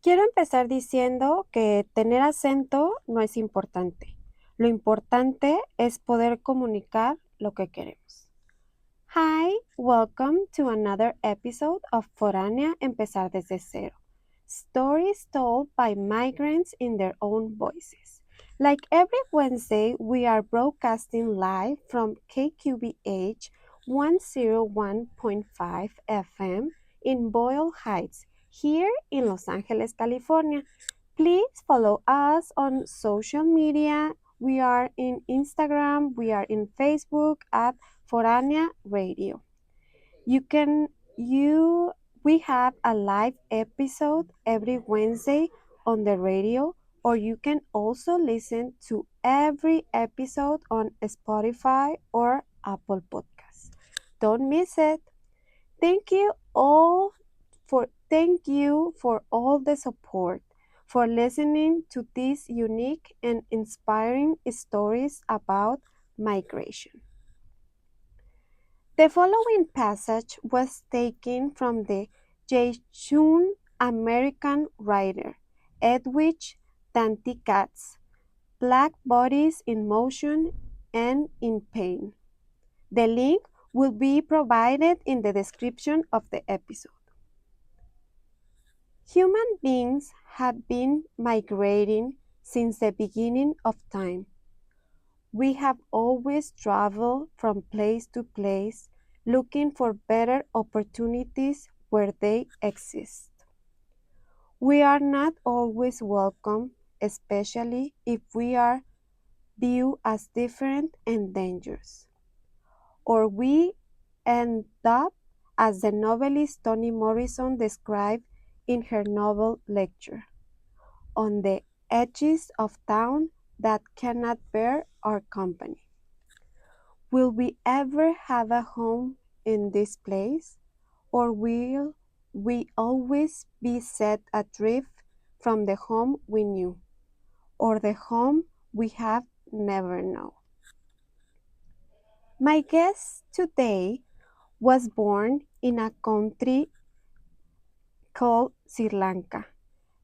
Quiero empezar diciendo que tener acento no es importante. Lo importante es poder comunicar lo que queremos. Hi, welcome to another episode of Foránea, Empezar desde Cero. Stories told by migrants in their own voices. Like every Wednesday, we are broadcasting live from KQBH 101.5 FM in Boyle Heights, here in Los Angeles, California. Please follow us on social media. We are in Instagram, we are in Facebook at Foránea Radio. We have a live episode every Wednesday on the radio, or you can also listen to every episode on Spotify or Apple Podcasts. Don't miss it. Thank you for all the support, for listening to these unique and inspiring stories about migration. The following passage was taken from the Jejun American writer Edwidge Danticat's Black Bodies in Motion and in Pain. The link will be provided in the description of the episode. Human beings have been migrating since the beginning of time. We have always traveled from place to place, looking for better opportunities where they exist. We are not always welcome, especially if we are viewed as different and dangerous. Or we end up as the novelist Toni Morrison described in her novel Lecture, on the edges of town that cannot bear our company. Will we ever have a home in this place, or will we always be set adrift from the home we knew, or the home we have never known? My guest today was born in a country called Sri Lanka,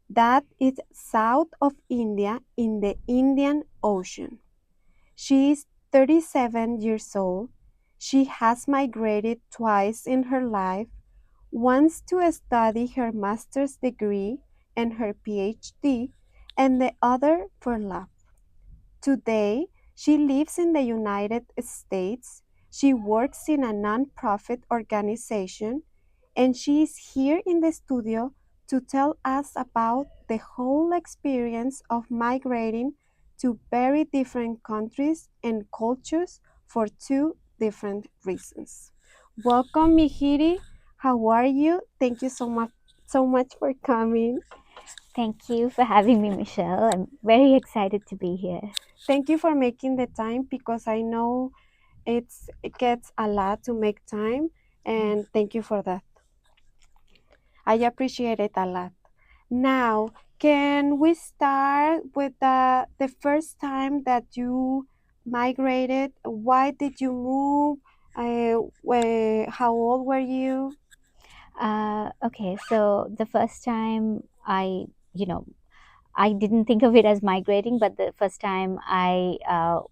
that is south of India in the Indian Ocean. She is 37 years old. She has migrated twice in her life, once to study her master's degree and her PhD, and the other for love. Today, she lives in the United States. She works in a nonprofit organization, and she is here in the studio to tell us about the whole experience of migrating to very different countries and cultures for two different reasons. Welcome, Mihiri. How are you? Thank you so much for coming. Thank you for having me, Michelle. I'm very excited to be here. Thank you for making the time, because I know it gets a lot to make time, and thank you for that. I appreciate it a lot. Now, can we start with the first time that you migrated? Why did you move? How old were you? Okay, so the first time I didn't think of it as migrating, but the first time I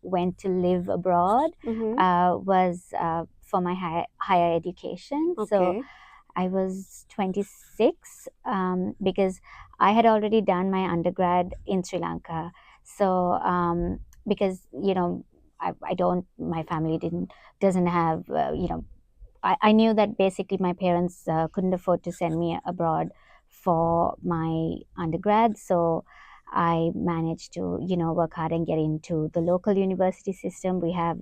went to live abroad Mm-hmm. was for my higher education. So Okay. I was 26 because I had already done my undergrad in Sri Lanka. So because I don't, my family doesn't have I knew that basically my parents couldn't afford to send me abroad for my undergrad. So I managed to, work hard and get into the local university system. We have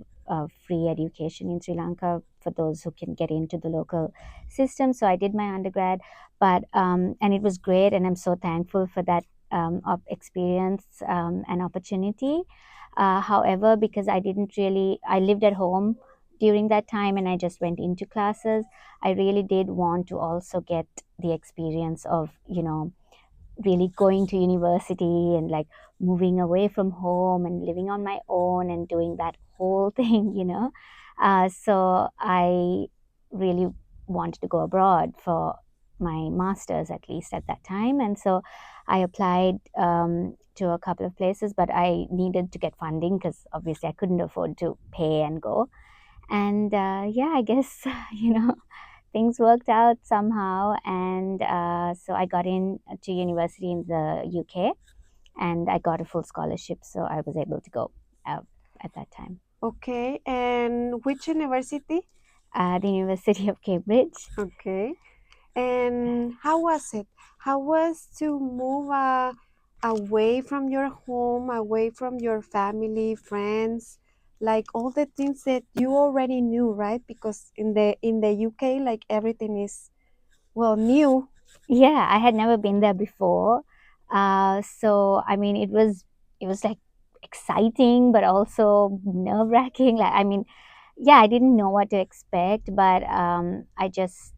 free education in Sri Lanka for those who can get into the local system. So I did my undergrad, and it was great. And I'm so thankful for that experience and opportunity. However, because I lived at home during that time and I just went into classes, I really did want to also get the experience of, really going to university and like moving away from home and living on my own and doing that whole thing. So I really wanted to go abroad for my master's, at least at that time. And so I applied to a couple of places, but I needed to get funding because obviously I couldn't afford to pay and go. And yeah, I guess, you know, things worked out somehow. And so I got in to university in the UK, and I got a full scholarship. So I was able to go uh, at that time. Okay, and which university? The University of Cambridge. Okay. And how was it? How was to move away from your home, away from your family, friends, like all the things that you already knew, right? Because in the UK, like everything is well new. Yeah, I had never been there before. So I mean, it was like exciting, but also nerve wracking. Like, I mean, yeah, I didn't know what to expect, but I guess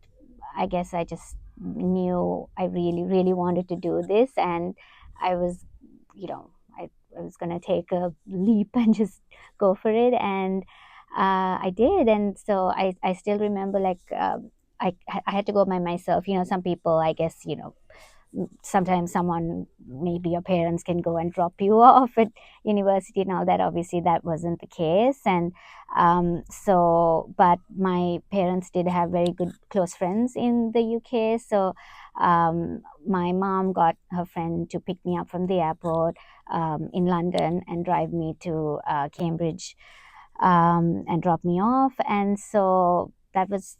I just knew I really, really wanted to do this, and I was, you know, I was gonna take a leap and just go for it, and I did. And so I still remember, like, I had to go by myself. You know, some people, I guess, you know, sometimes someone, maybe your parents, can go and drop you off at university and all that. Obviously that wasn't the case. And so, but my parents did have very good close friends in the UK. So my mom got her friend to pick me up from the airport in London and drive me to Cambridge, and drop me off. And so that was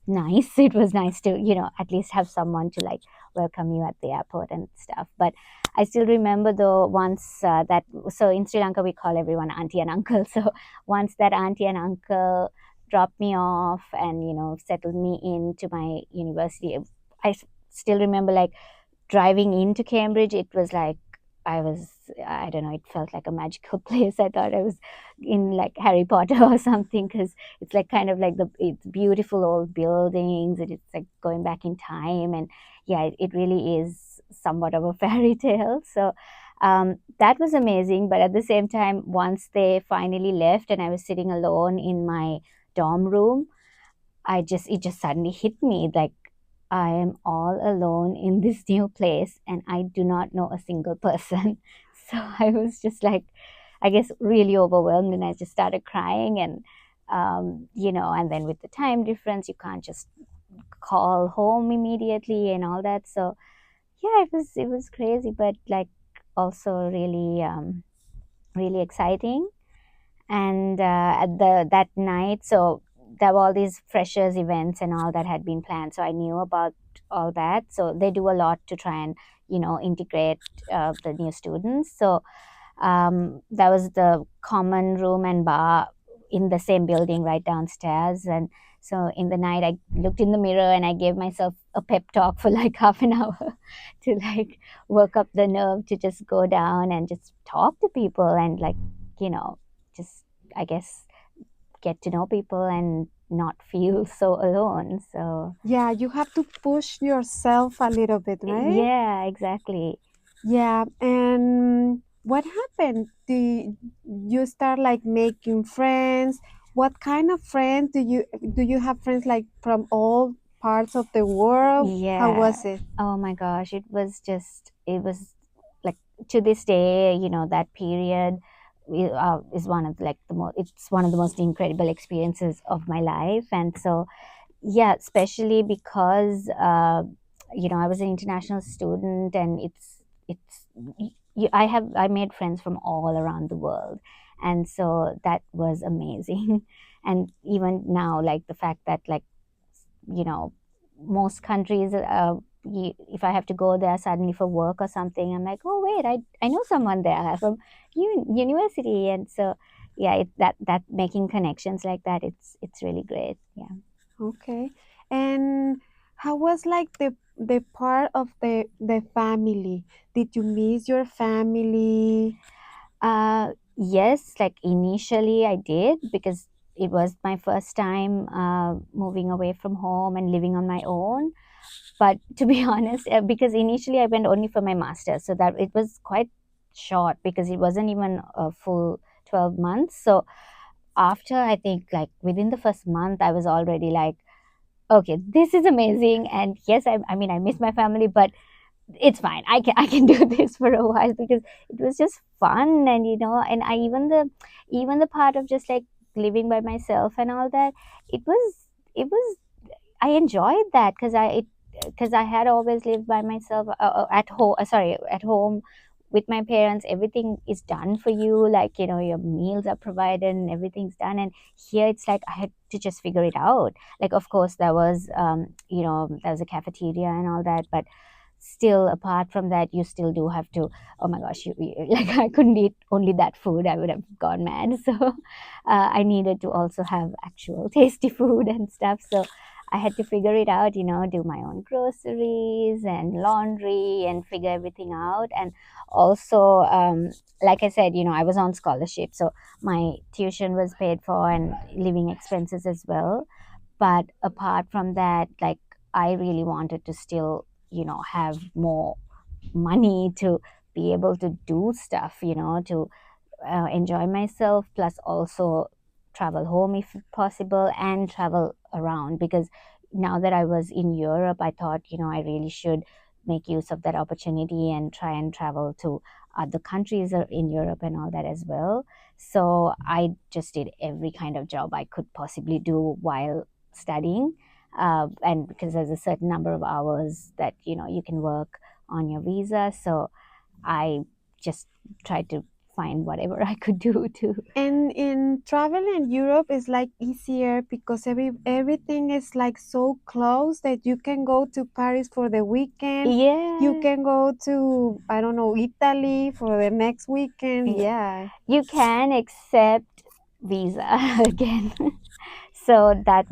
nice. It was nice to, you know, at least have someone to like welcome you at the airport and stuff. But I still remember, though, once that, so in Sri Lanka we call everyone auntie and uncle. So once that auntie and uncle dropped me off and, you know, settled me into my university, I still remember, like, driving into Cambridge. It was like I was, I don't know, it felt like a magical place. I thought I was in like Harry Potter or something, because it's like kind of like it's beautiful old buildings, and it's like going back in time. And yeah, it really is somewhat of a fairy tale. So that was amazing. But at the same time, once they finally left and I was sitting alone in my dorm room, it just suddenly hit me, like, I am all alone in this new place and I do not know a single person. So I was just like, I guess, really overwhelmed, and I just started crying. And you know, and then with the time difference, you can't just call home immediately and all that. So yeah, it was crazy, but like also really really exciting. And at the that night, so there were all these freshers events and all that had been planned, so I knew about all that. So they do a lot to try and, you know, integrate the new students. So there was the common room and bar in the same building right downstairs. And so in the night, I looked in the mirror and I gave myself a pep talk for like half an hour to like work up the nerve to just go down and just talk to people and, like, you know, just, I guess, get to know people and not feel so alone. So Yeah, you have to push yourself a little bit, right? yeah, exactly. Yeah, and what happened? You start like making friends? What kind of friends do you have friends like from all parts of the world? How Yeah. was it? Oh my gosh, it was like, to this day, you know, that period is one of like the most, it's one of the most incredible experiences of my life. And so yeah, especially because you know, I was an international student, and I made friends from all around the world. And so that was amazing. And even now, like, the fact that, like, you know, most countries, if I have to go there suddenly for work or something, I'm like, oh wait, I know someone there from university. And so yeah, that making connections like that, it's really great. Yeah. Okay. And how was like the part of the family? Did you miss your family? Yes, like initially I did, because it was my first time moving away from home and living on my own. But to be honest, because initially I went only for my master's, so that it was quite short, because it wasn't even a full 12 months. So after, I think, like, within the first month, I was already like, okay, this is amazing. And yes, I mean, I miss my family, but it's fine. I can do this for a while because it was just fun. And and I even the part of just like living by myself and all that, it was I enjoyed that because I had always lived by myself, at home. Sorry, at home with my parents. Everything is done for you, like your meals are provided and everything's done. And here it's like I had to just figure it out. Like, of course, there was a cafeteria and all that, but still, apart from that, you still do have to. Oh my gosh, like, I couldn't eat only that food. I would have gone mad. So I needed to also have actual tasty food and stuff. So I had to figure it out, do my own groceries and laundry and figure everything out. And also, like I said, I was on scholarship, so my tuition was paid for and living expenses as well. But apart from that, like, I really wanted to still have more money to be able to do stuff, to enjoy myself, plus also travel home if possible and travel around. Because now that I was in Europe, I thought, I really should make use of that opportunity and try and travel to other countries in Europe and all that as well. So I just did every kind of job I could possibly do while studying. And because there's a certain number of hours that you can work on your visa, so I just tried to find whatever I could do to. And in travel in Europe is like easier because everything is like so close that you can go to Paris for the weekend. You Yeah, can go to, I don't know, Italy for the next weekend. yeah. Yeah. You can accept visa again. So that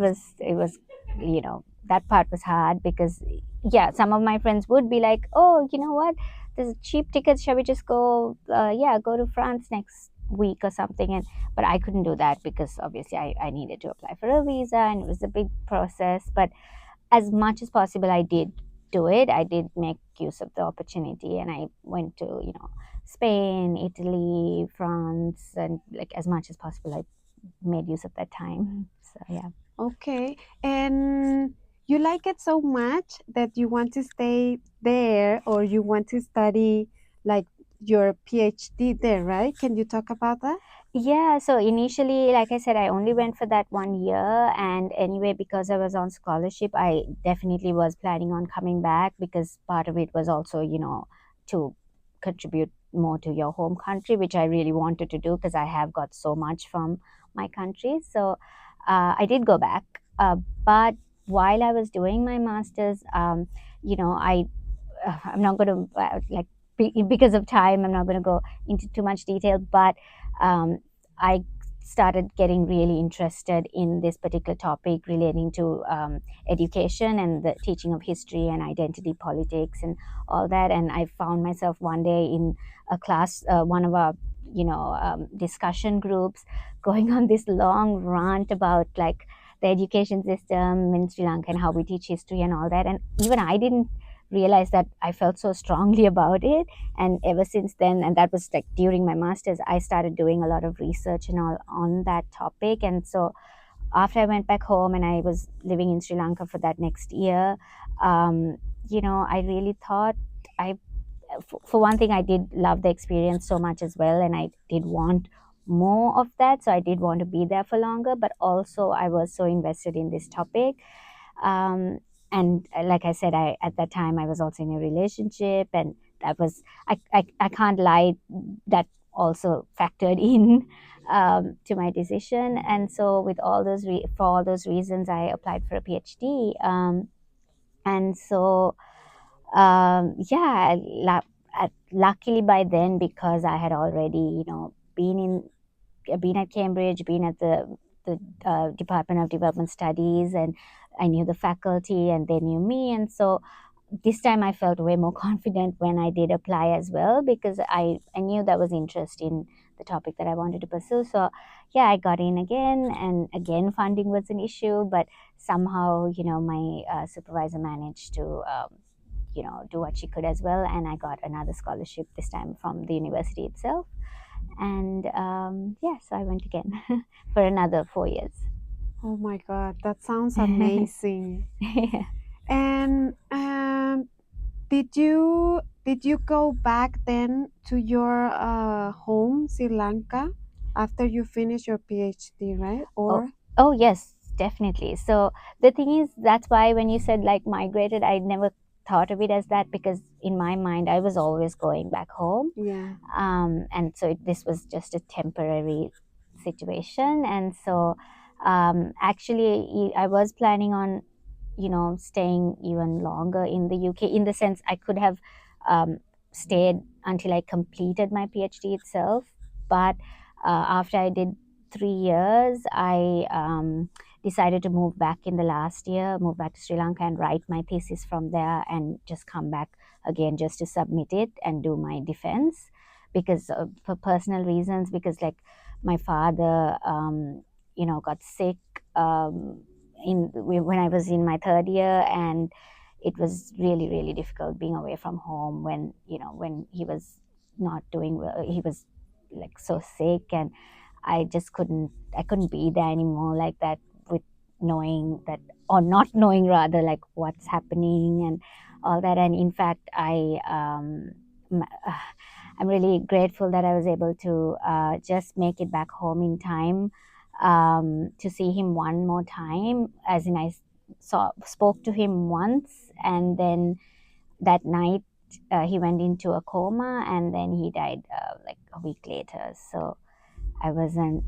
part was hard because, yeah, some of my friends would be like, oh, you know what, there's cheap tickets, shall we just go, yeah, go to France next week or something. And but I couldn't do that because obviously I needed to apply for a visa, and it was a big process. But as much as possible, I did do it. I did make use of the opportunity, and I went to Spain, Italy, France, and like as much as possible, I made use of that time. So yeah. Okay. And you like it so much that you want to stay there or you want to study like your PhD there, right? Can you talk about that? Yeah, so initially, like I said, I only went for that 1 year. And anyway, because I was on scholarship, I definitely was planning on coming back, because part of it was also, to contribute more to your home country, which I really wanted to do because I have got so much from my country. So I did go back. But while I was doing my master's, I'm not going to, because of time, I'm not going to go into too much detail. But I started getting really interested in this particular topic relating to education and the teaching of history and identity politics and all that. And I found myself one day in a class, one of our discussion groups, going on this long rant about like the education system in Sri Lanka and how we teach history and all that. And even I didn't realize that I felt so strongly about it. And ever since then, and that was like during my master's, I started doing a lot of research and all on that topic. And so after I went back home and I was living in Sri Lanka for that next year, I really thought, I for one thing, I did love the experience so much as well, and I did want more of that. So I did want to be there for longer, but also I was so invested in this topic. um, and like I said, I at that time I was also in a relationship, and that was, I can't lie, that also factored in to my decision. And so with for all those reasons, I applied for a PhD. And so yeah, luckily by then, because I had already been at Cambridge, been at the Department of Development Studies, and I knew the faculty and they knew me. And so this time I felt way more confident when I did apply as well, because I knew there was interest in the topic that I wanted to pursue. So yeah, I got in again, and again funding was an issue, but somehow my supervisor managed to do what she could as well, and I got another scholarship, this time from the university itself. And yeah, so I went again for another 4 years. Oh my God, that sounds amazing. Yeah. And did you go back then to your home, Sri Lanka, after you finish your PhD, right? Oh, Or oh yes, definitely. So the thing is, that's why when you said like migrated, I never thought of it as that, because in my mind I was always going back home. yeah. And so this was just a temporary situation. And so actually I was planning on, staying even longer in the UK, in the sense I could have um, stayed until I completed my PhD itself. But after I did 3 years, I decided to move back in the last year, move back to Sri Lanka and write my thesis from there, and just come back again just to submit it and do my defense, because for personal reasons, because like my father got sick when I was in my third year, and it was really really difficult being away from home when he was not doing well. He was like so sick, and I couldn't be there anymore like that, with knowing that, or not knowing rather, like what's happening and all that. And in fact, I'm really grateful that I was able to just make it back home in time to see him one more time. As in, I spoke to him once, and then that night he went into a coma, and then he died like a week later. So I wasn't,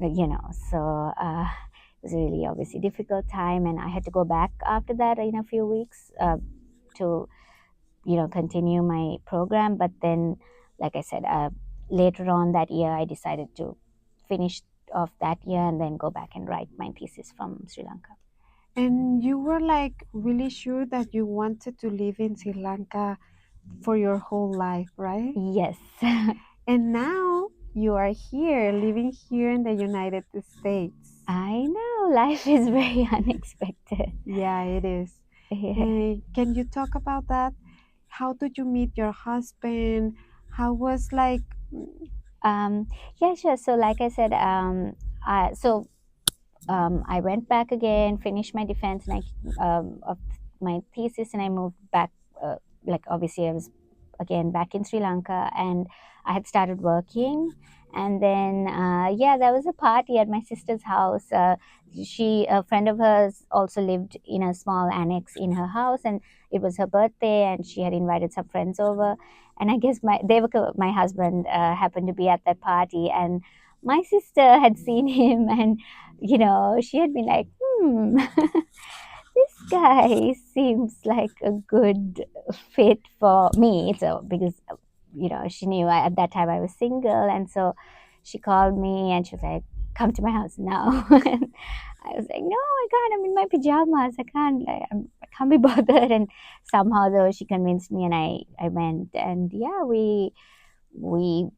so it was a really obviously difficult time, and I had to go back after that in a few weeks to continue my program. But then, like I said, later on that year I decided to finish off that year and then go back and write my thesis from Sri Lanka. And you were like really sure that you wanted to live in Sri Lanka for your whole life, right? Yes. And now you are here, living here in the United States. I know, life is very unexpected. Yeah, it is. Yeah. Can you talk about that? How did you meet your husband? How was like, um, yeah, sure. So like I said, I went back again, finished my defense, and of my thesis, and I moved back. Like obviously, I was again back in Sri Lanka, and I had started working. And then, yeah, there was a party at my sister's house. A friend of hers, also lived in a small annex in her house, and it was her birthday, and she had invited some friends over. And I guess my husband, happened to be at that party, and my sister had seen him, and she had been like, this guy seems like a good fit for me. So, because, she knew at that time I was single. And so she called me and she was like, come to my house now. And I was like, no, I can't. I'm in my pajamas. I can't. I can't be bothered. And somehow, though, she convinced me, and I went. And yeah, we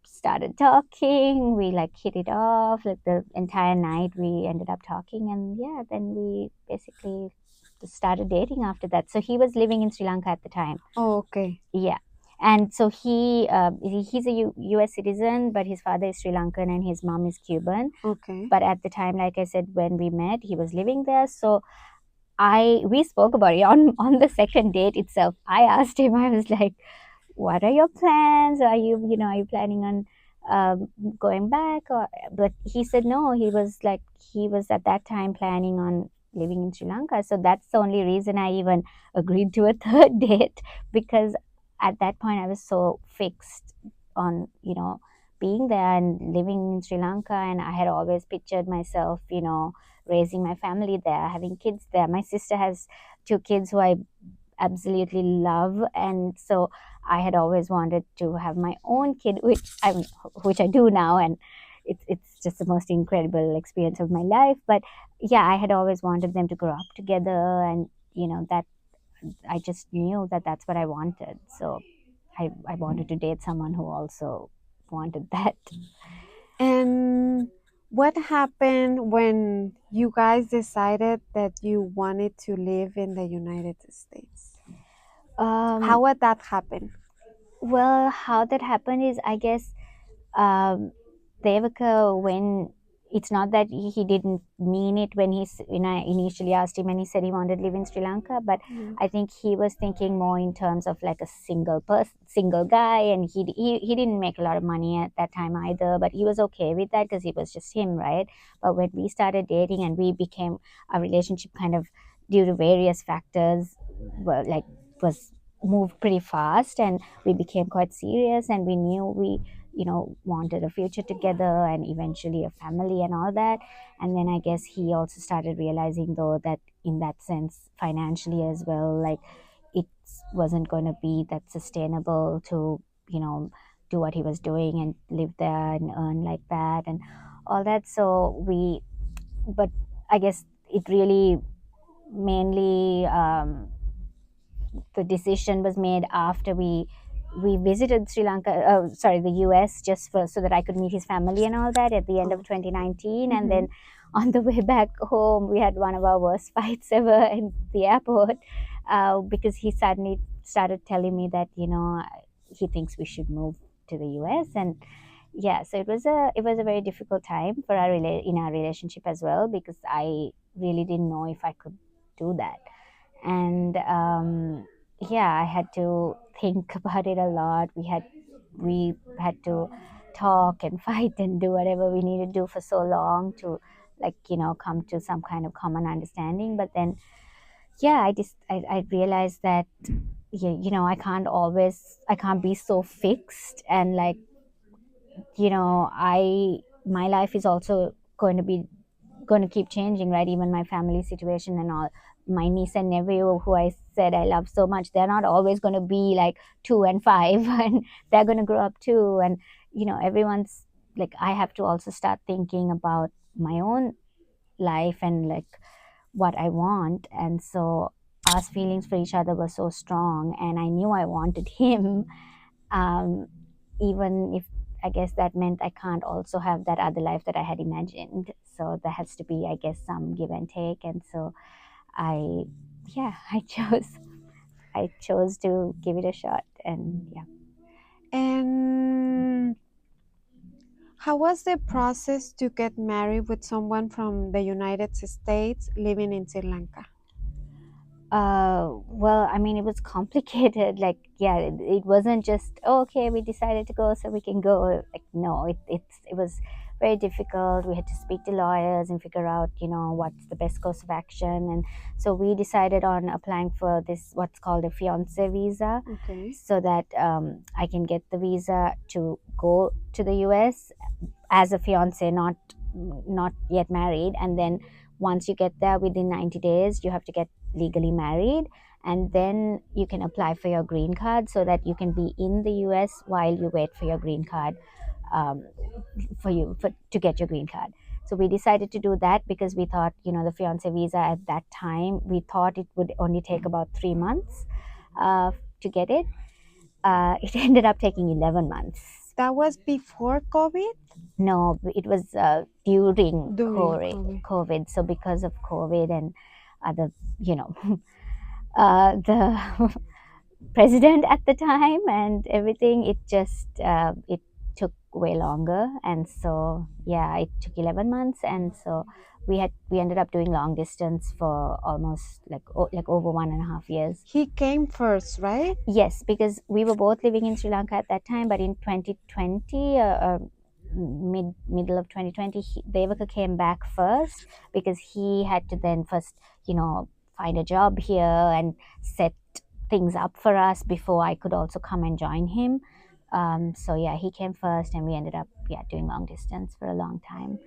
started talking. We like hit it off, like the entire night we ended up talking. And yeah, then we basically just started dating after that. So he was living in Sri Lanka at the time. oh, okay, Yeah. And so he's a US citizen, but his father is Sri Lankan and his mom is Cuban. okay. But at the time, like I said, when we met, he was living there. So we spoke about it on the second date itself. I asked him, I was like, what are your plans? Are you planning on going back? But he said no. He was at that time planning on living in Sri Lanka. So that's the only reason I even agreed to a third date, because at that point I was so fixed on being there and living in Sri Lanka, and I had always pictured myself raising my family there, having kids there. My sister has two kids who I absolutely love, and so I had always wanted to have my own kid, which I do now, and it's just the most incredible experience of my life. But yeah, I had always wanted them to grow up together, and that I just knew that that's what I wanted. So I wanted to date someone who also wanted that. And what happened when you guys decided that you wanted to live in the United States? How Um, would that happen? well, how that happened is, I guess, um, Devaka, when it's not that he didn't mean it when when I initially asked him and he said he wanted to live in Sri Lanka, but Yes. I think he was thinking more in terms of like a single person, single guy, and he didn't make a lot of money at that time either, but he was okay with that because it was just him, right? But when we started dating and we became our relationship kind of due to various factors were like was moved pretty fast, and we became quite serious, and we knew we wanted a future together and eventually a family and all that. And then I guess he also started realizing though that in that sense financially as well, like it wasn't going to be that sustainable to do what he was doing and live there and earn like that and all that. So we but I guess it really mainly the decision was made after we visited Sri Lanka, sorry, the US, just for so that I could meet his family and all that at the end of Oh. 2019. And Mhm. then on the way back home, we had one of our worst fights ever in the airport because he suddenly started telling me that he thinks we should move to the US. And yeah, so it was a very difficult time for in our relationship as well, because I really didn't know if I could do that. And yeah, I had to think about it a lot. We had to talk and fight and do whatever we needed to do for so long to like come to some kind of common understanding. But then yeah, I realized that yeah, I can't be so fixed, and like I my life is also going to keep changing, right? Even my family situation and all. My niece and nephew, who I said I love so much, they're not always going to be like 2 and 5, and they're going to grow up too. And everyone's like, I have to also start thinking about my own life and like what I want. And so our feelings for each other were so strong, and I knew I wanted him. um, Even if I guess that meant I can't also have that other life that I had imagined. So there has to be, I guess, some give and take. And so I, yeah, I chose to give it a shot. And yeah. And how was the process to get married with someone from the United States living in Sri Lanka? Well, I mean, it was complicated. Like, yeah, it wasn't just, oh, okay, we decided to go so we can go. Like, no, it was very difficult. We had to speak to lawyers and figure out, what's the best course of action. And so we decided on applying for this, what's called a fiance visa, Okay. so that I can get the visa to go to the US as a fiance, not yet married. And then once you get there within 90 days, you have to get legally married, and then you can apply for your green card so that you can be in the US while you wait for your green card, um, to get your green card. So we decided to do that because we thought, the fiance visa at that time, we thought it would only take about 3 months to get it. It ended up taking 11 months. That was before COVID? No, it was during During COVID. COVID. COVID. So because of COVID and other, you know, the president at the time and everything, it took way longer. And so yeah, it took 11 months. And so we ended up doing long distance for almost like over 1.5 years. He came first, right? Yes, because we were both living in Sri Lanka at that time, but in 2020, middle of 2020, Devaka came back first because he had to then first, find a job here and set things up for us before I could also come and join him. So yeah, he came first, and we ended up doing long distance for a long time.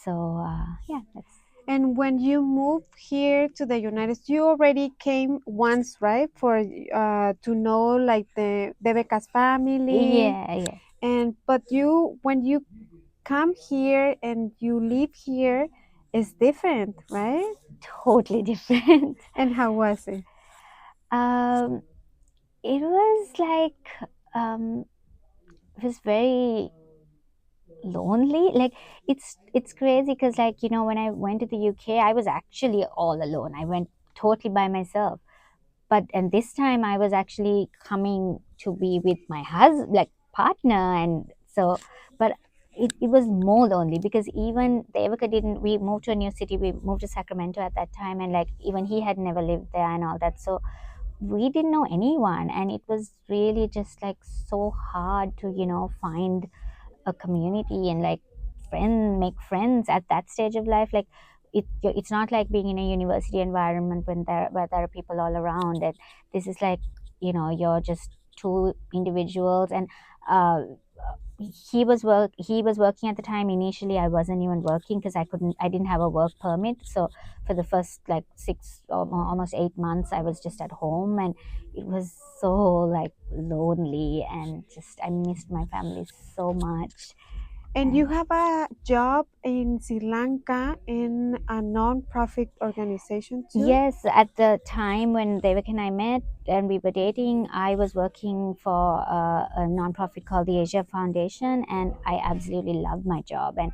So yeah, that's And when you moved here to the United States, you already came once, right? For to know like the Becca's family. yeah, yeah, And but you when you come here and you live here, it's different, right? totally different. And how was it? Um, it was like it was very lonely. Like it's crazy because like when I went to the UK, I was actually all alone. I went totally by myself. But and this time I was actually coming to be with my husband, like partner. And so but it was more lonely because even the Evaka didn't. We moved to a new city. We moved to Sacramento at that time, and like even he had never lived there and all that. So we didn't know anyone, and it was really just like so hard to find a community and like make friends at that stage of life. Like it's not like being in a university environment where there are people all around, and this is like you're just two individuals. And uh, he was working at the time. Initially I wasn't even working because I didn't have a work permit. So for the first like 6 or almost 8 months I was just at home, and it was so like lonely, and just I missed my family so much. And you And have a job in Sri Lanka in a non-profit organization too? yes, at the time when Devak and I met and we were dating, I was working for a nonprofit called the Asia Foundation, and I absolutely loved my job. And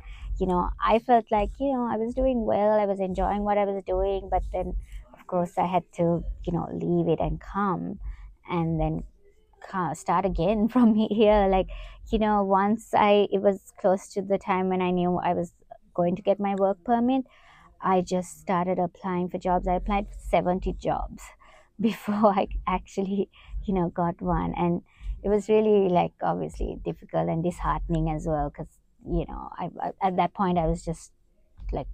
I felt like I was doing well, I was enjoying what I was doing, but then, of course, I had to leave it and come, and then start again from here. Like once it was close to the time when I knew I was going to get my work permit. I just started applying for jobs. I applied for 70 jobs before I actually, got one. And it was really like obviously difficult and disheartening as well because, at that point I was just like,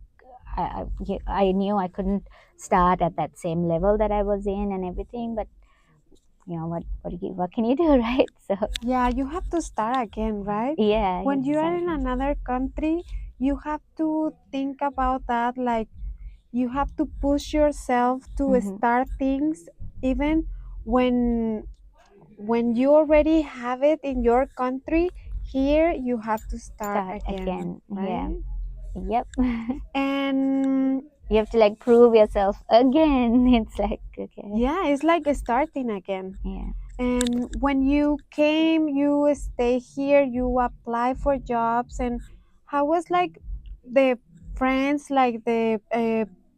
I knew I couldn't start at that same level that I was in and everything, but what can you do, right? So Yeah, you have to start again, right? yeah, you When have to you are start in again. another country, you have to think about that. Like, you have to push yourself to Hmm. start things, even when you already have it in your country. Here, you have to start Start again, again. Yeah. right? Yep. And You have to like prove yourself again. It's like, okay. yeah, it's like starting again. Yeah. And when you came, you stay here, you apply for jobs. And how was like the friends, like the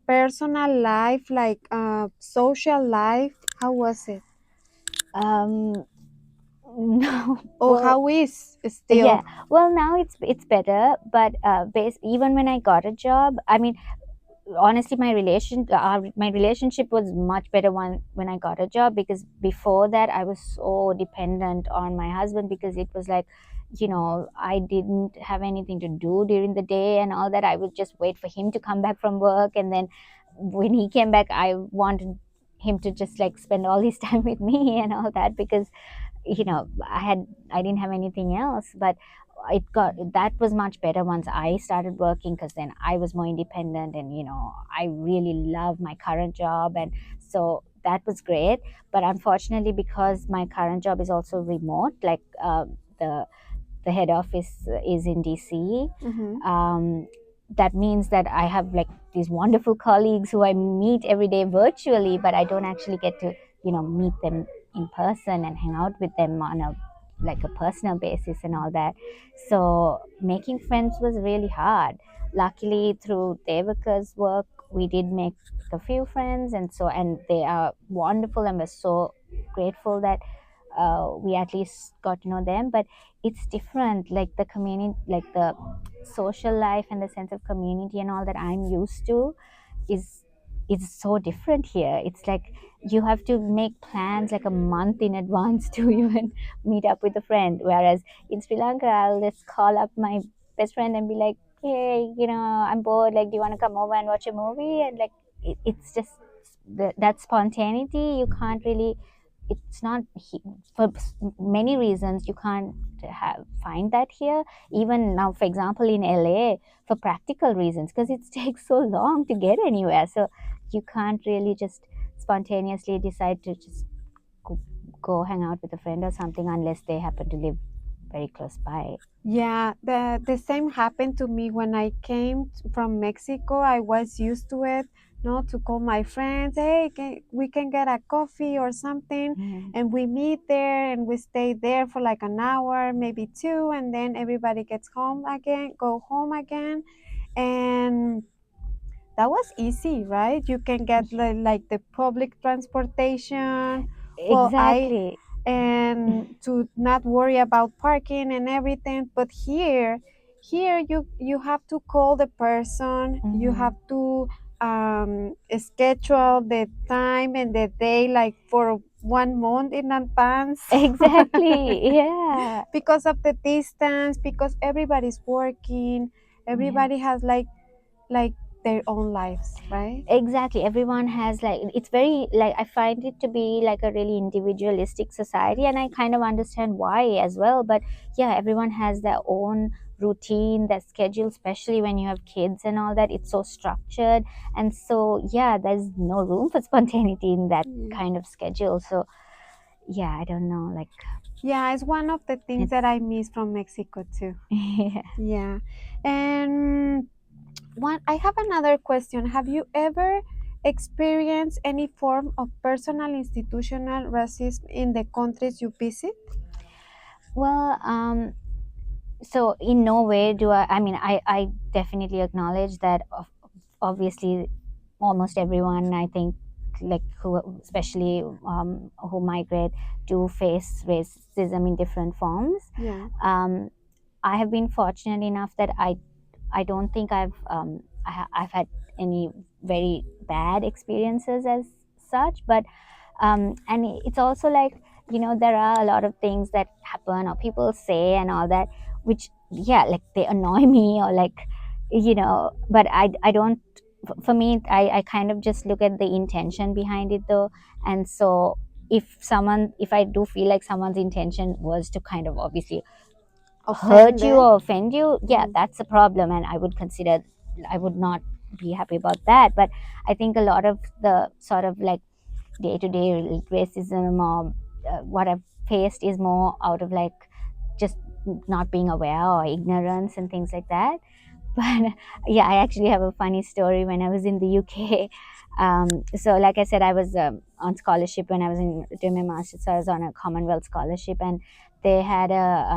personal life, like social life? How was it? Um, no, Or well, how is still? yeah. Well, now it's better, but even when I got a job, I mean, honestly my relationship was much better when I got a job, because before that I was so dependent on my husband, because it was like I didn't have anything to do during the day and all that. I would just wait for him to come back from work, and then when he came back I wanted him to just like spend all his time with me and all that, because I didn't have anything else. But that was much better once I started working, because then I was more independent, and I really love my current job, and so that was great. But unfortunately, because my current job is also remote, like the head office is in DC. Mm-hmm. That means that I have like these wonderful colleagues who I meet every day virtually, but I don't actually get to meet them in person and hang out with them on a like a personal basis and all that. So making friends was really hard. Luckily, through Devika's work, we did make a few friends, and they are wonderful, and we're so grateful that we at least got to know them. But it's different, like the community, like the social life and the sense of community and all that I'm used to is so different here. It's like you have to make plans like a month in advance to even meet up with a friend, whereas in Sri Lanka I'll just call up my best friend and be like, hey, I'm bored, like do you want to come over and watch a movie? And like it's just that spontaneity you can't really, it's not for many reasons you can't find that here. Even now, for example, in LA, for practical reasons, because it takes so long to get anywhere, so you can't really just spontaneously decide to just go, go hang out with a friend or something unless they happen to live very close by. Yeah, the same happened to me when I came from Mexico. I was used to it, to call my friends, hey, we can get a coffee or something, Mm. and we meet there and we stay there for like an hour, maybe two, and then everybody gets home again, go home again, and that was easy, right? You can get like the public transportation. Well, I Exactly. and to not worry about parking and everything. But here, here you have to call the person, you Hmm. have to schedule the time and the day like for 1 month in advance. Exactly. Yeah. Because of the distance, because everybody's working, Yeah. everybody has like their own lives, right? Exactly, everyone has, like, it's very, like, I find it to be like a really individualistic society, and I kind of understand why as well. But yeah, everyone has their own routine, their schedule, especially when you have kids and all that. It's so structured, and so yeah, there's no room for spontaneity in that Mm. kind of schedule. So yeah, I don't know, like, Yeah, it's one of the things it's that I miss from Mexico too. yeah. Yeah. And one, I have another question. Have you ever experienced any form of personal institutional racism in the countries you visit? Well, so in no way do I mean, I definitely acknowledge that, obviously almost everyone, I think, like, who, especially who migrate, do face racism in different forms. Yeah. um, I have been fortunate enough that I don't think I've had any very bad experiences as such. But and it's also like, there are a lot of things that happen or people say and all that, which, yeah, like, they annoy me, or like, but I don't, for me, I kind of just look at the intention behind it, though. And so if I do feel like someone's intention was to kind of obviously hurt you Offended? or offend you, yeah, Mm. that's a problem, and I would not be happy about that. But I think a lot of the sort of like day-to-day racism, or what I've faced, is more out of like just not being aware or ignorance and things like that. But yeah, I actually have a funny story when I was in the UK. So like I said, I was on scholarship when I was doing my master's. So I was on a Commonwealth scholarship, and they had uh,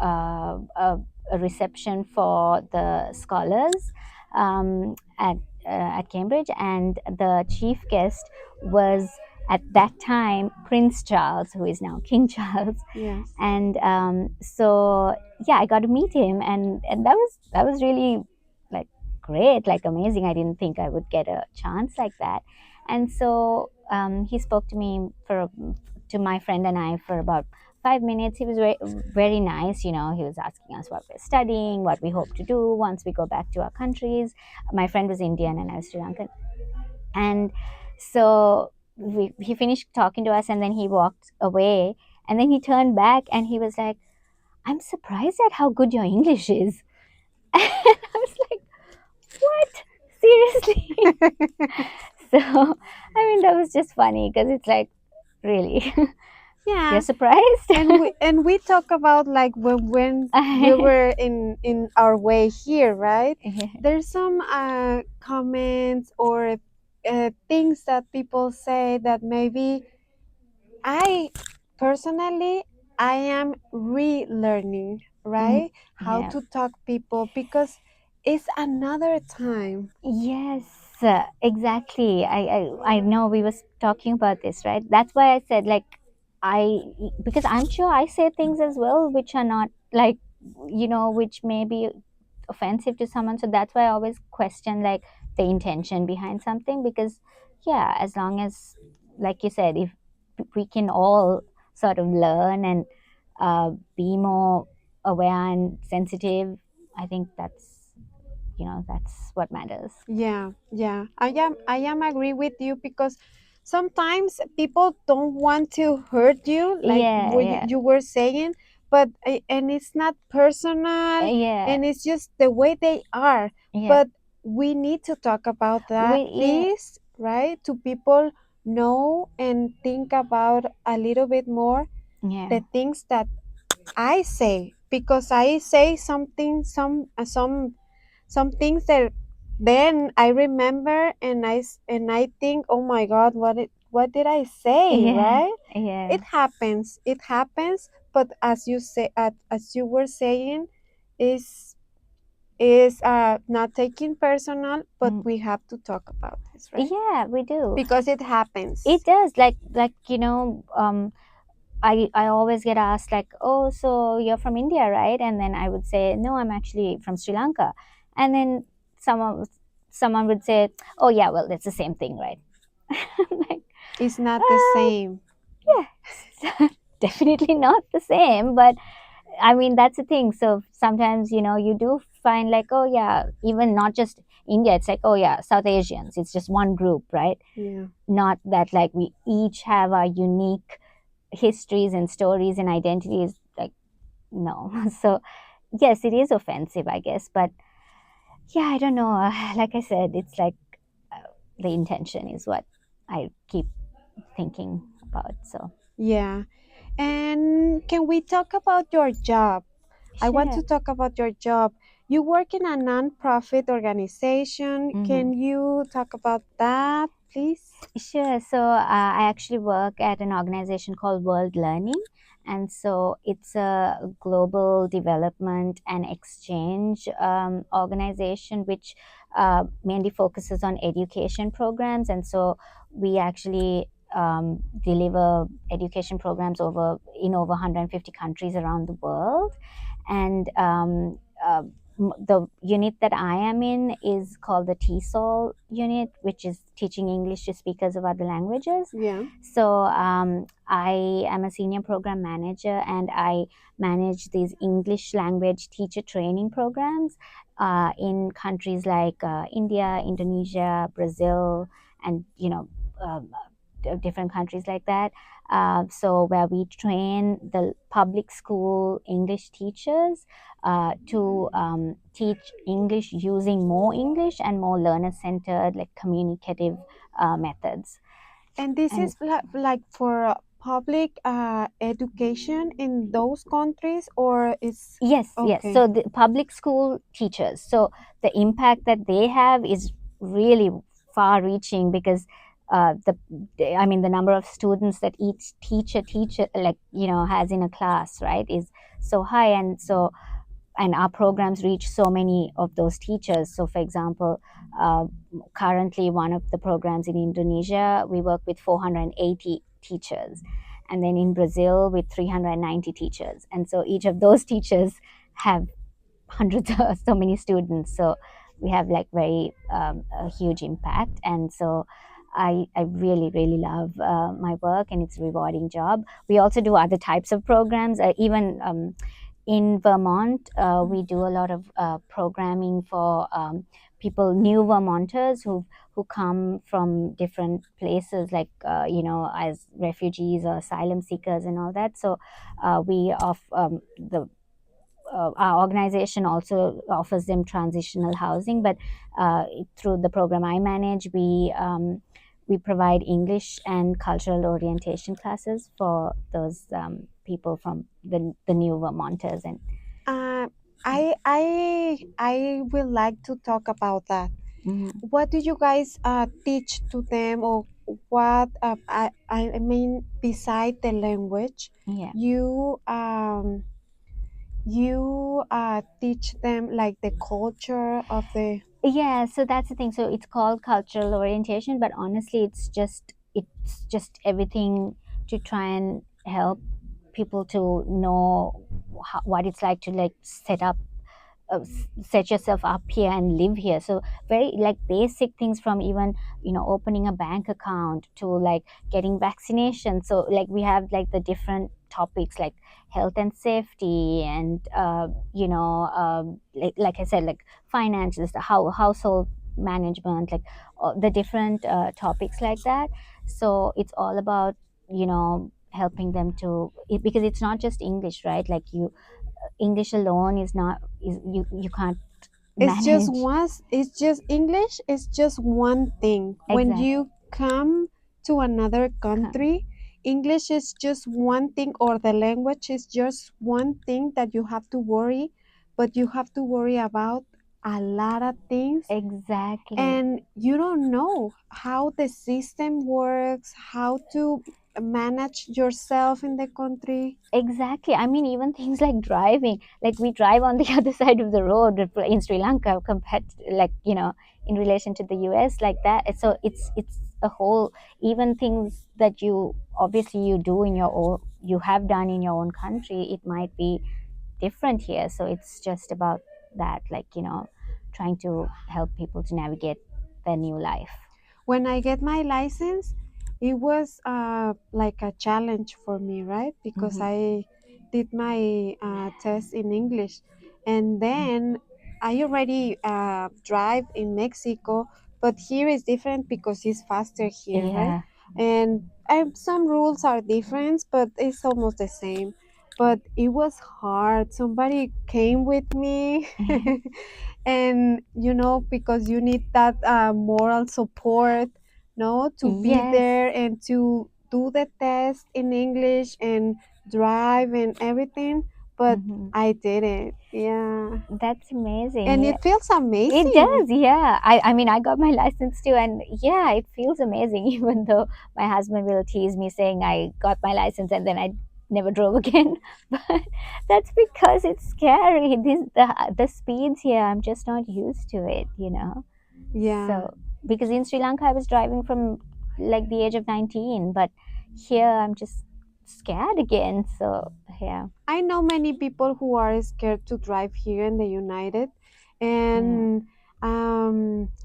a, a reception for the scholars at Cambridge, and the chief guest was at that time Prince Charles, who is now King Charles. Yes. And so yeah, I got to meet him, and that was really, like, great, like, amazing. I didn't think I would get a chance like that. And so he spoke to me to my friend and I for about 5 minutes. He was very, very nice. He was asking us what we're studying, what we hope to do once we go back to our countries. My friend was Indian and I was Sri Lankan. And so he finished talking to us, and then he walked away, and then he turned back and he was like, "I'm surprised at how good your English is." And I was like, "What? Seriously?" So, I mean, that was just funny because it's like, really, you're Yeah. surprised? And we talk about like when we were in our way here, right? There's some comments or things that people say that maybe I personally I am relearning, Mm, right? How yeah. to talk people because it's another time. Yes, exactly. I know we was talking about this, right? That's why I said, like, I because I'm sure I say things as well which are not like, which may be offensive to someone. So that's why I always question, like, the intention behind something. Because yeah, as long as, like you said, if we can all sort of learn and be more aware and sensitive, I think that's what matters. Yeah, yeah. I am agree with you because sometimes people don't want to hurt you like Yeah, what you, yeah, you were saying, but and it's not personal yeah, and it's just the way they are. yeah. But we need to talk about that Yeah, this, right? To people know and think about a little bit more yeah, the things that I say because I say something some things that then I remember and I think, oh my God, what did I say, yeah, right? yeah, It happens, but as you say, as you were saying, is not taking personal, but mm, we have to talk about this, right? yeah. We do. Because it It happens. does, like, I always get asked like, oh, so you're from India, right? And then I would say, no, I'm actually from Sri Lanka. And then someone someone would say, oh yeah, well, it's the same thing, right? I'm like, It's not the uh, same. yeah, it's definitely not the same, but I mean, that's the thing. So sometimes, you do find like, oh yeah, even not just India, it's like, oh yeah, South Asians, it's just one group, right? Yeah. Not that like we each have our unique histories and stories and identities, like, no. So yes, it is offensive, I guess, but yeah, I don't know. Like I said, it's like, the intention is what I keep thinking about. So Yeah. And can we talk about your job? I want to sure. talk about your job. You work in a non-profit organization. Hmm. Can you talk about that, please? Sure. So I actually work at an organization called World Learning. And so it's a global development and exchange organization which mainly focuses on education programs. And so we actually deliver education programs over 150 countries around the world. And the unit that I am in is called the TESOL unit, which is teaching English to speakers of other languages. Yeah. So I am a senior program manager, and I manage these English language teacher training programs in countries like India, Indonesia, Brazil, and different countries like that. So where we train the public school English teachers to teach English using more English and more learner centered, like communicative methods. And this And is like for public education in those countries, or is yes, yes. okay? So the public school teachers. So the impact that they have is really far-reaching because I mean, the number of students that each teacher like has in a class, right, is so high, and our programs reach so many of those teachers. So, for example, uh, currently one of the programs in Indonesia, we work with 480 teachers, and then in Brazil with 390 teachers. And so each of those teachers have hundreds of so many students. So we have like very a huge impact. And so I really, really love my work, and it's a rewarding job. We also do other types of programs, even in Vermont, we do a lot of programming for people, new Vermonters who come from different places, like as refugees or asylum seekers and all that. So we off the our organization also offers them transitional housing, but through the program I manage, we provide English and cultural orientation classes for those people from the new Vermonters. And Uh, I would like to talk about that. mhm, What do you guys teach to them, or what? I mean, beside the language, yeah. you teach them like the culture of the. Yeah, so that's the thing. So it's called cultural orientation, but honestly, it's just everything to try and help people to know what it's like to like set yourself up here and live here. So very like basic things, from even opening a bank account to like getting vaccination. So like we have like the different topics like health and safety, and like I said, like finances, the household management, like the different topics like that. So it's all about helping them because it's not just English, right? Like English alone is not is you can't It's just manage. once. It's just English. It's just one thing. When Exactly. you come to another country, English is just one thing, or the language is just one thing that you have to worry, but you have to worry about a lot of things, Exactly. and you don't know how the system works, how to manage yourself in the country. Exactly. I mean, even things like driving, like we drive on the other side of the road in Sri Lanka compared to, like, in relation to the US, like that. So it's a whole, even things that you obviously you do in your you have done in your own country, it might be different here. So it's just about that, like, trying to help people to navigate their new life. When I get my license, it was like a challenge for me, right? Because Hmm. I did my test in English, and then I already drive in Mexico, but here is different because it's faster here, right? Yeah. And some rules are different, but it's almost the same. But it was hard. Somebody came with me. And because you need that moral support, no, to be Yes. there and to do the test in English and drive and everything. But Hmm. I did it, yeah, That's amazing. and Yeah. it feels It amazing. does, yeah. I mean, I got my license too, and yeah, it feels amazing. Even though my husband will tease me saying I got my license and then I never drove again, but that's because it's scary. The speeds here, I'm just not used to it. Yeah, So because in Sri Lanka, I was driving from like the age of 19, but here I'm just scared again. So yeah, I know many people who are scared to drive here in the United, yeah. and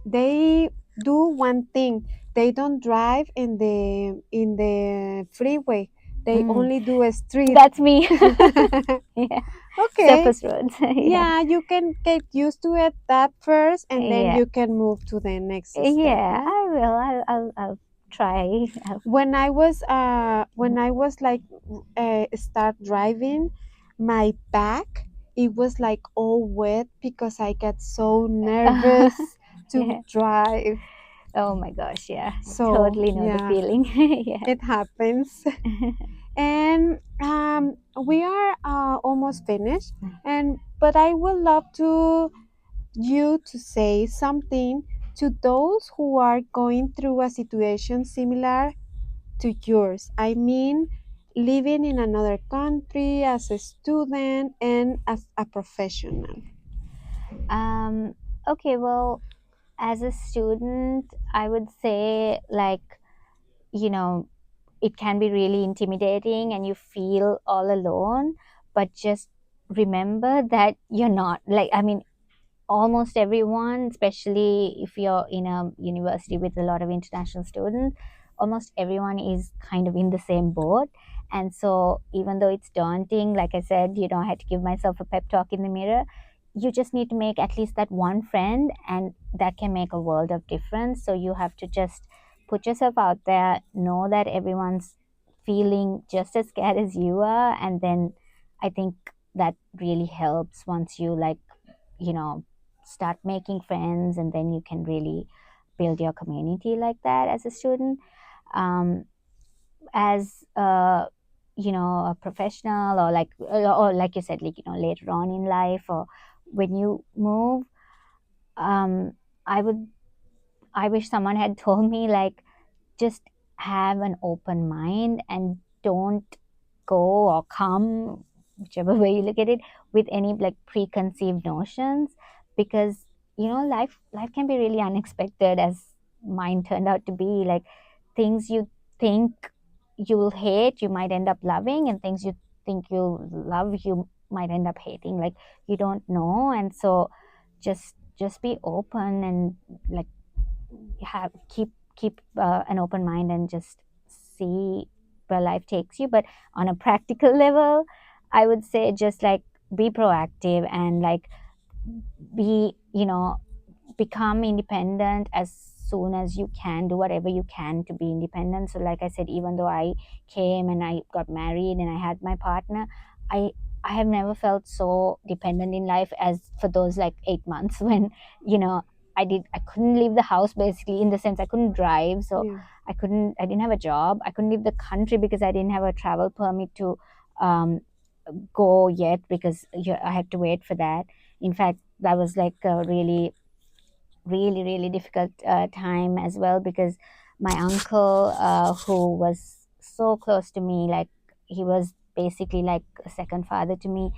they do one thing. They don't drive in the freeway. They Mm, only do a street. that's me. Yeah, Okay. surface roads. Yeah. Yeah, you can get used to it that first, and then Yeah, you can move to the next step, yeah, right? I will. I'll try. When I was like start driving, my back, it was like all wet because I got so nervous to Yeah. drive. Oh my gosh. Yeah. So Totally know the yeah, feeling. Yeah. it happens. And we are almost finished, and but I would love you to say something to those who are going through a situation similar to yours. I mean, living in another country as a student and as a professional. Um. Okay. Well, as a student, I would say, like, you know, it can be really intimidating and you feel all alone, but just remember that you're not. Like, I mean, almost everyone, especially if you're in a university with a lot of international students, almost everyone is kind of in the same boat. And so, even though it's daunting, like I said, I had to give myself a pep talk in the mirror. You just need to make at least that one friend, and that can make a world of difference. So, you have to just put yourself out there, know that everyone's feeling just as scared as you are. And then I think that really helps once you, like, you know start making friends, and then you can really build your community like that as a student. As a professional, or like you said, like, later on in life, or when you move, um i would I wish someone had told me, like, just have an open mind and don't go or come, whichever way you look at it, with any like preconceived notions. Because life can be really unexpected, as mine turned out to be. Like, things you think you'll hate, you might end up loving, and things you think you'll love, you might end up hating. Like, you don't know. And so just be open, and like, have keep an open mind, and just see where life takes you. But on a practical level, I would say, just like, be proactive, and like, be become independent as soon as you can. Do whatever you can to be independent. So, like I said, even though I came and I got married and I had my partner, i I have never felt so dependent in life as for those like 8 months when you know I couldn't leave the house, basically, in the sense I couldn't drive. So Yeah. I didn't have a job. I couldn't leave the country because I didn't have a travel permit to um, go yet, because I had to wait for that. In fact, that was like a really, really, really difficult time as well, because my uncle, who was so close to me, like, he was basically like a second father to me,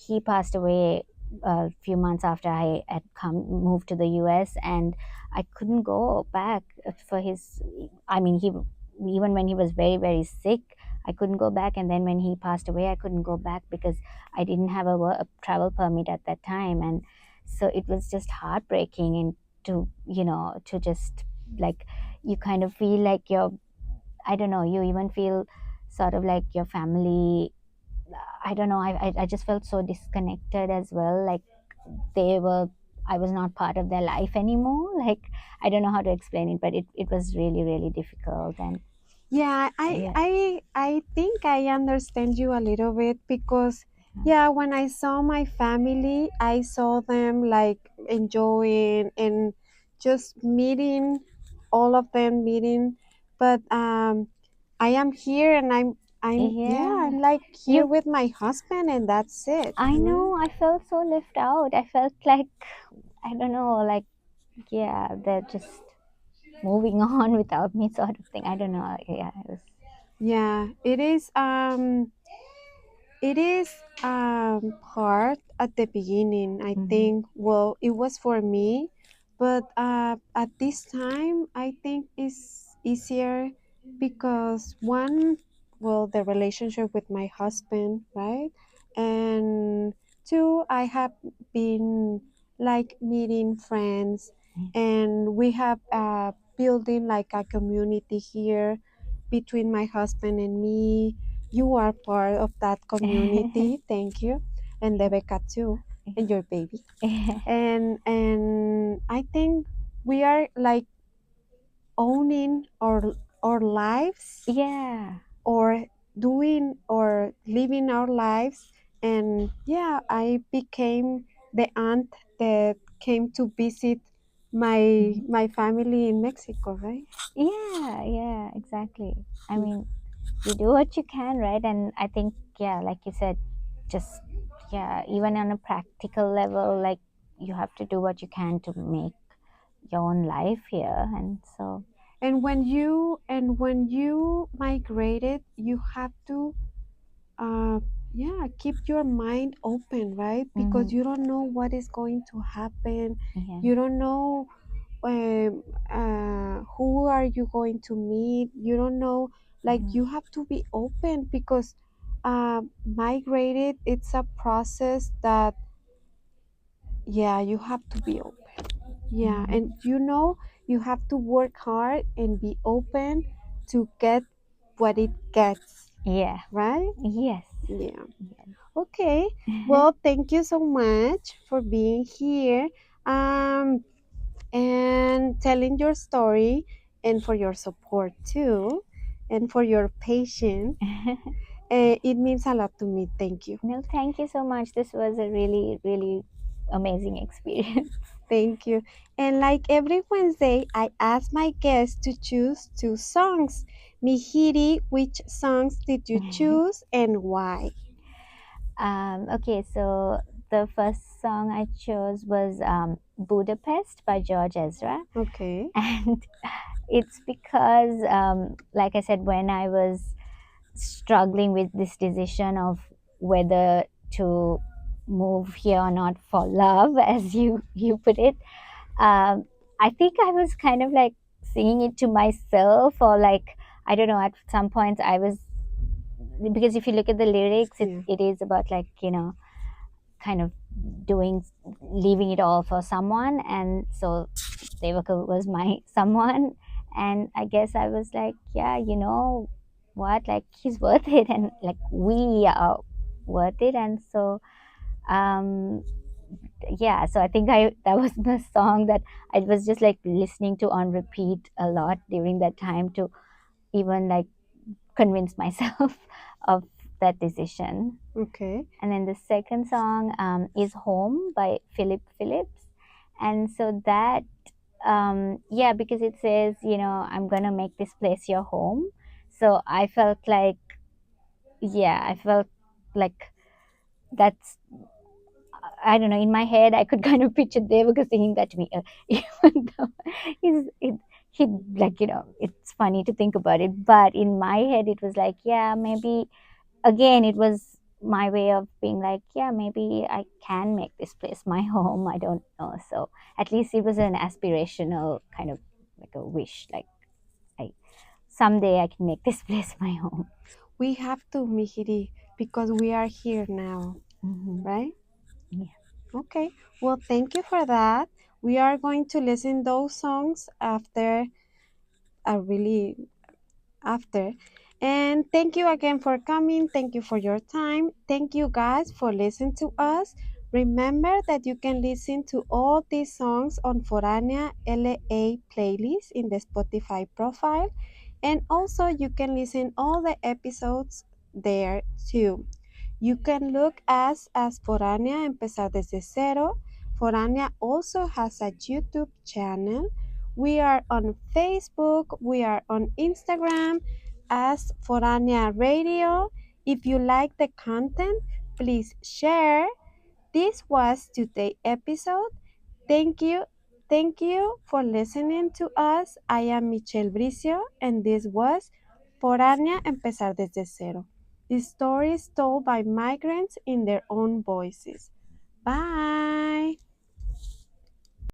he passed away a few months after I had moved to the US. And I couldn't go back for his. I mean, he, even when he was very, very sick, I couldn't go back. And then when he passed away, I couldn't go back because I didn't have a travel permit at that time. And so it was just heartbreaking, and to just like, you kind of feel like you're, I don't know, you even feel sort of like your family. I don't know. I just felt so disconnected as well. Like they were, I was not part of their life anymore. Like I don't know how to explain it, but it was really, really difficult. And Yeah, yeah, I think I understand you a little bit because yeah, when I saw my family, I saw them like enjoying and just meeting, all of them meeting. But I am here and I'm yeah, yeah, I'm like here you. with my husband and that's it, I right? know. I felt so left out. I felt like, I don't know, like, yeah, they're just moving on without me, sort of thing. I don't know. Yeah, it was. Yeah, it is hard at the beginning, I Mhm. think. Well, it was for me, but at this time, I think it's easier because one, well, the relationship with my husband, right? And two, I have been like meeting friends, and we have building like a community here between my husband and me. You are part of that community. Thank you. And Rebecca too. And your baby. And I think we are like owning our lives Yeah. or doing or living our lives. And yeah, I became the aunt that came to visit my Mhm. my family in Mexico, right? Yeah, yeah, exactly. I Yeah. mean, you do what you can, right? And I think, yeah, like you said, just, yeah, even on a practical level, like you have to do what you can to make your own life here. And so, And when you migrated, you have to uh, yeah, keep your mind open, right? Because mhm, you don't know what is going to happen. yeah, You don't know who are you going to meet. You don't know, like mhm, you have to be open because migrated, it's a process that yeah, you have to be open. Yeah, and mhm. you have to work hard and be open to get what it gets, Yeah, right? yes. Yeah. Yes. Okay. Well, thank you so much for being here and telling your story and for your support too and for your patience. It means a lot to me. Thank you. No, thank you so much. This was a really, really amazing experience. Thank you. And like every Wednesday, I ask my guests to choose two songs. Mihiri, which songs did you choose and why? Okay, so the first song I chose was Budapest by George Ezra. Okay. And it's because, like I said, when I was struggling with this decision of whether to move here or not for love, as you put it, um, I think I was kind of like singing it to myself, or like, I don't know, at some points I was, because if you look at the lyrics, Yeah. it is about like, kind of doing, leaving it all for someone. And so Devaka was my someone. And I guess I was like, yeah, what, like he's worth it, and like we are worth it. And so, um yeah, so I think I that was the song that I was just like listening to on repeat a lot during that time, to even like convince myself of that decision. Okay. And then the second song is Home by Phillips. And so that, yeah, because it says, I'm gonna make this place your home. So I felt like, yeah, I felt like that's, I don't know, in my head I could kind of picture Devaka singing that to me, even though he, like, it's funny to think about it, but in my head it was like, yeah, maybe, again, it was my way of being like, yeah, maybe I can make this place my home. I don't know. So at least it was an aspirational kind of, like a wish, like, I someday I can make this place my home. We have to, Mihiri, because we are here now, Hmm. right? Yeah. Okay. Well, thank you for that. We are going to listen those songs after a really after. And thank you again for coming. Thank you for your time. Thank you guys for listening to us. Remember that you can listen to all these songs on Foránea LA playlist in the Spotify profile. And also you can listen all the episodes there too. You can look us as Foránea Empezar desde Cero. Foránea also has a YouTube channel. We are on Facebook, we are on Instagram as Foránea Radio. If you like the content, please share. This was today's episode. Thank you. Thank you for listening to us. I am Michelle Bricio, and this was Foránea Empezar desde Cero. The stories told by migrants in their own voices. Bye.